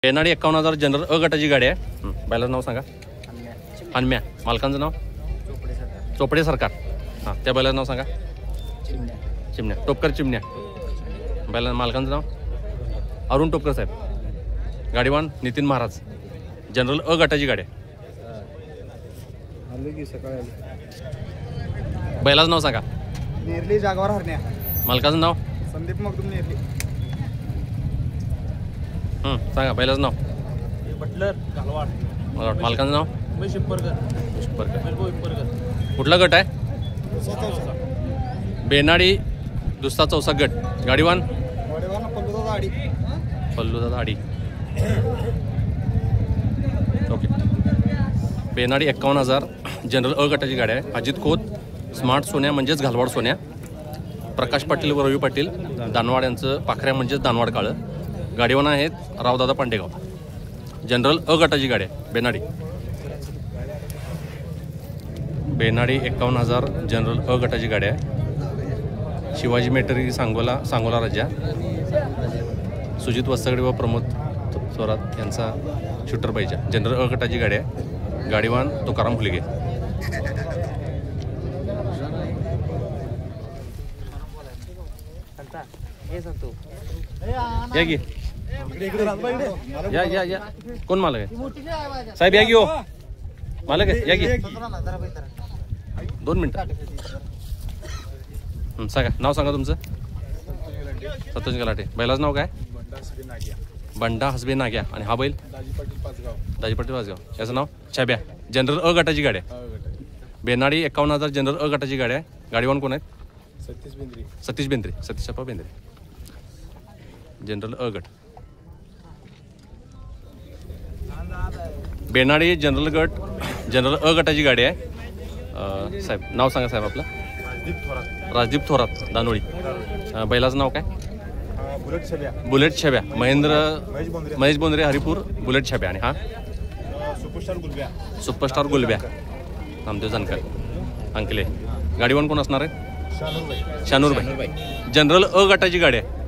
Benadi 51,000 general अ गटाची गाडी आहे. बैलाचं नाव सांगा. हनम्या. मालकांचं नाव चोपडे सरकार. हां त्या बैलाचं नाव सांगा. चिमण्या. टोपकर चिमण्या. बैला मालकांचं नाव अरुण टोपकर साहेब. गाडीवान नितीन महाराज. जनरल अ गटाची गाडी आहे. बैलाचं नाव सांगा. नेरली जागवार हरण्या. मालकाचं नाव संदीप मगदूम नेरली. सांगा बैलाचं नाव. बटलर घालवाड. मालकाचं नाव शिप्परकर. कुठला गट आहे. बेनाडी दुसरा चौसा गट. गाडीवान पल्लूदादा आडी. ओके. बेनाडी 51,000 जनरल अ गटाची गाडी आहे. अजित खोत स्मार्ट सोन्या म्हणजेच घालवाड सोन्या. प्रकाश पाटील व रवी पाटील दानवाड यांचं पाखऱ्या म्हणजेच दानवाड काळं. गाडीवान आहेत रावदादा पांडेगाव. जनरल अ गटाची गाडी आहे. बेनाडी 51,000 जनरल अ गटाची गाडी आहे. शिवाजी मेटरी सांगोला राजा. सुजित वस्तगडे व प्रमोद थोरात यांचा शूटर पाहिजे. जनरल अ गटाची गाडी आहे. गाडीवान तुकाराम फुलगे. या की या कोण मालक आहे साहेब. या की हो मालक आहे. या की 2 मिनिटं. सांगा नाव सांगा तुमचं. सतोष गलाटे. बैलाचं नाव काय. बंडा हसबे नाग्या. आणि हा बैल दाजी पाटील पाचगाव. याचं नाव छाब्या. जनरल अ गटाची गाडी आहे. बेनाडी 51,000 जनरल अ गटाची गाडी आहे. गाडीवान कोण आहेत. सतीश बेंद्रे. सतीशप्पा बेंद्रे. जनरल अ गट. बेनाडी जनरल गट जनरल अ गटाची गाडी आहे. साहेब नाव सांगा साहेब आपलं. राजदीप थोरात दानोळी. बैलाचं नाव काय. बुलेट छब्या. महेश बोंद्रे हरिपूर बुलेट छब्या. आणि हा सुपरस्टार गुलब्या नामदेव जानकर अंकले. गाडीवान कोण असणार आहे. शानूरबाई. जनरल अ गटाची गाडी आहे.